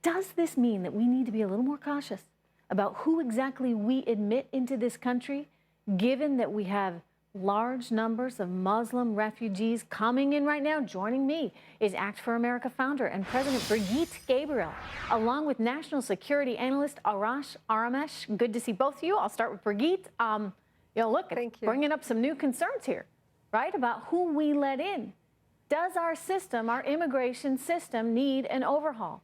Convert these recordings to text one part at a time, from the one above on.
Does this mean that we need to be a little more cautious about who exactly we admit into this country, given that we have large numbers of Muslim refugees coming in right now? Joining me is Act for America founder and President Brigitte Gabriel, along with national security analyst Arash Aramesh. Good to see both of you. I'll start with Brigitte. Look, it's bringing up some new concerns here, right, about who we let in. Does our system, our immigration system, need an overhaul?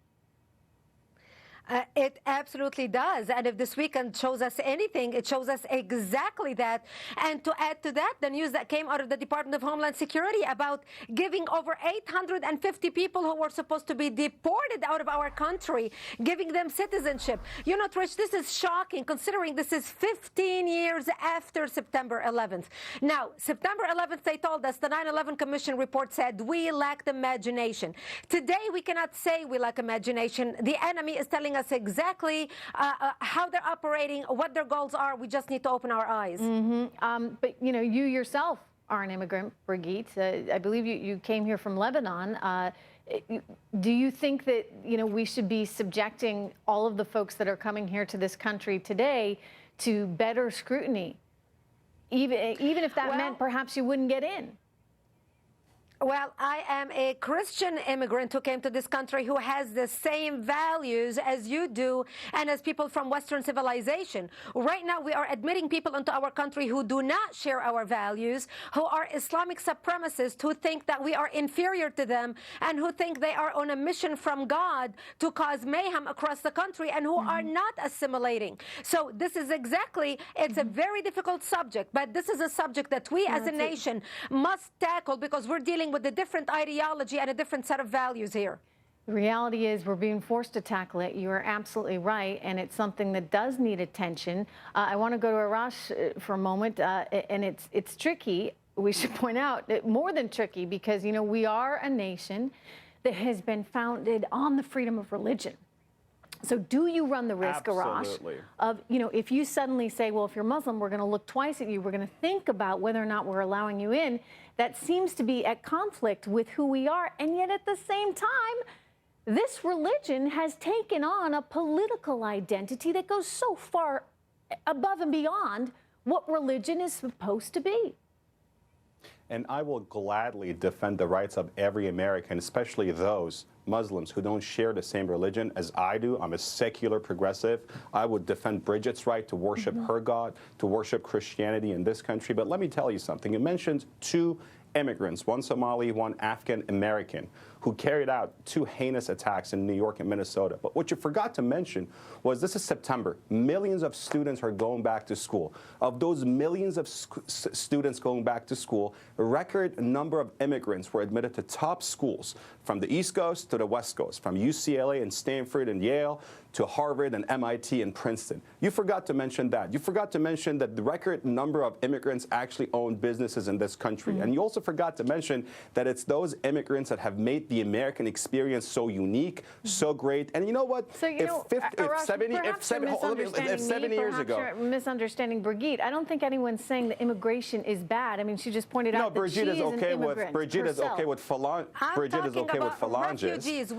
It absolutely does. And if this weekend shows us anything, it shows us exactly that. And to add to that, the news that came out of the Department of Homeland Security about giving over 850 people who were supposed to be deported out of our country, giving them citizenship. You know, Trish, this is shocking considering this is 15 years after September 11th. Now, September 11th, they told us, the 9/11 Commission report said we lacked imagination. Today, we cannot say we lack imagination. The enemy is telling us exactly how they're operating, what their goals are. We just need to open our eyes. But, you know, you yourself are an immigrant, Brigitte. I believe you came here from Lebanon. Do you think that, you know, we should be subjecting all of the folks that are coming here to this country today to better scrutiny, even if that meant perhaps you wouldn't get in? Well, I am a Christian immigrant who came to this country who has the same values as you do and as people from Western civilization. Right now, we are admitting people into our country who do not share our values, who are Islamic supremacists, who think that we are inferior to them, and who think they are on a mission from God to cause mayhem across the country, and who are not assimilating. So this is exactly, it's a very difficult subject, but this is a subject that we as a nation must tackle because we're dealing with a different ideology and a different set of values here. The reality is we're being forced to tackle it. You are absolutely right, and it's something that does need attention. I want to go to Arash for a moment, and it's tricky. We should point out that more than tricky because, you know, we are a nation that has been founded on the freedom of religion. So do you run the risk, Arash, of, you know, if you suddenly say, well, if you're Muslim, we're going to look twice at you, we're going to think about whether or not we're allowing you in, that seems to be at conflict with who we are. And yet at the same time, this religion has taken on a political identity that goes so far above and beyond what religion is supposed to be. And I will gladly defend the rights of every American, especially those Muslims who don't share the same religion as I do. I'm a secular progressive. I would defend Bridget's right to worship her God, to worship Christianity in this country. But let me tell you something. You mentioned two immigrants, one Somali, one Afghan American, who carried out two heinous attacks in New York and Minnesota. But what you forgot to mention was this is September. Millions of students are going back to school. Of those millions of students going back to school, a record number of immigrants were admitted to top schools from the East Coast to the West Coast, from UCLA and Stanford and Yale to Harvard and MIT and Princeton. You forgot to mention that. You forgot to mention that the record number of immigrants actually own businesses in this country. And you also forgot to mention that it's those immigrants that have made the American experience so unique, so great. And you know what? So, you know, Arash, 7 years ago. You're misunderstanding Brigitte. I don't think anyone's saying that immigration is bad. I mean, she just pointed out that she is an immigrant. Brigitte is okay with phalanges. Refugees.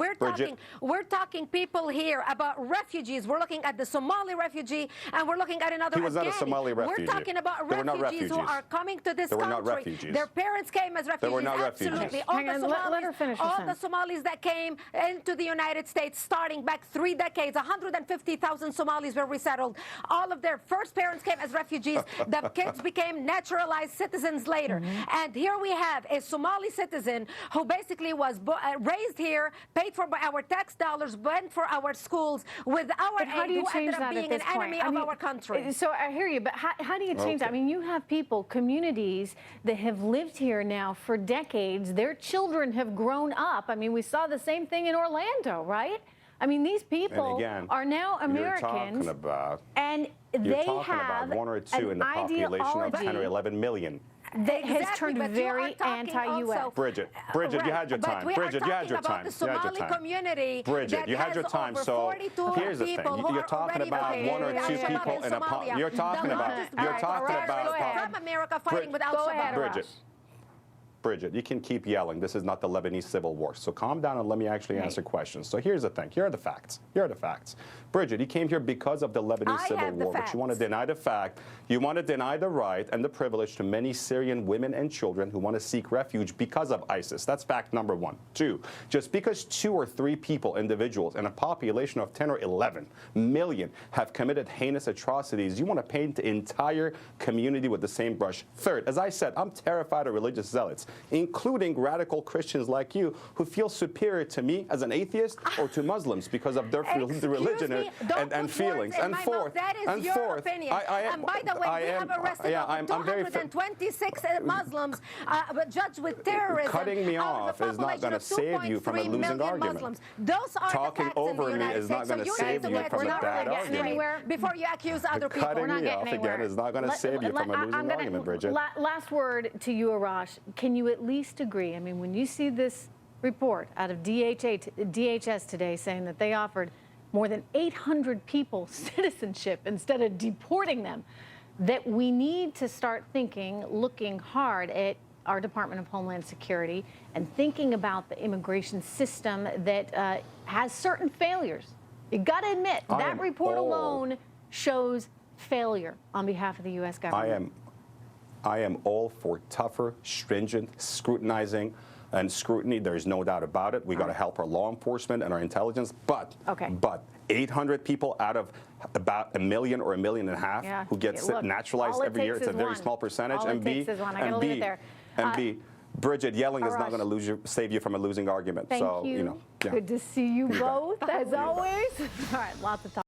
We're talking people here about refugees. We're looking at the Somali refugee, and we're looking at another Afghani. He was not a Somali refugee. We're talking about refugees who are coming to this country. They were not refugees. Their parents came as refugees. They were not Absolutely. refugees. All the Somalis that came into the United States starting back 3 decades, 150,000 Somalis were resettled. All of their first parents came as refugees. The kids became naturalized citizens later. And here we have a Somali citizen who basically was raised here, paid for by our tax dollars, went for our schools, with our aid, who ended up being an enemy of our country. So I hear you, but how do you change that? I mean, you have people, communities that have lived here now for decades. Their children have grown up. I mean, we saw the same thing in Orlando, right? I mean, these people are now Americans, and they have about 1 or 2 in the population of 10 or 11 million. That has turned very anti-U.S. Bridget, you had your time. Bridget, you had your time. Bridget, you had your time. So here's the thing. You're talking about 1 or 2 people in a You're talking about from America fighting without Bridget. Bridget, you can keep yelling. This is not the Lebanese civil war. So calm down and let me actually answer questions. So here's the thing. Here are the facts. Here are the facts. Bridget, you came here because of the Lebanese civil war, but you want to deny the fact. You want to deny the right and the privilege to many Syrian women and children who want to seek refuge because of ISIS. That's fact number one. Two, just because 2 or 3 people, individuals, in a population of 10 or 11 million have committed heinous atrocities, you want to paint the entire community with the same brush. Third, as I said, I'm terrified of religious zealots, including radical Christians like you who feel superior to me as an atheist or to Muslims because of their religion and feelings. And fourth, that is your opinion. And by the way, we have arrested over 226 Muslims judged with terrorism. Cutting me off is not going to save you from a losing argument. Muslims. Those are Talking the facts over in the me United is not States. going to save you from a bad argument. Before you accuse other people. Cutting me off again is not going to save you from a losing argument, Bridget. Last word to you, Arash. Can you at least agree? I mean, when you see this report out of DHS today saying that they offered more than 800 people citizenship instead of deporting them, that we need to start thinking, looking hard at our Department of Homeland Security and thinking about the immigration system that has certain failures. You got to admit, that report alone shows failure on behalf of the U.S. government. I am all for tougher, stringent, scrutinizing and scrutiny. There's no doubt about it. We got to help our law enforcement and our intelligence. But 800 people out of about 1 million or 1.5 million who get naturalized every year, it's a very small percentage. And B, Bridget, yelling is not going to save you from a losing argument. Thank you. Good to see you both, as always. All right, lots of talk.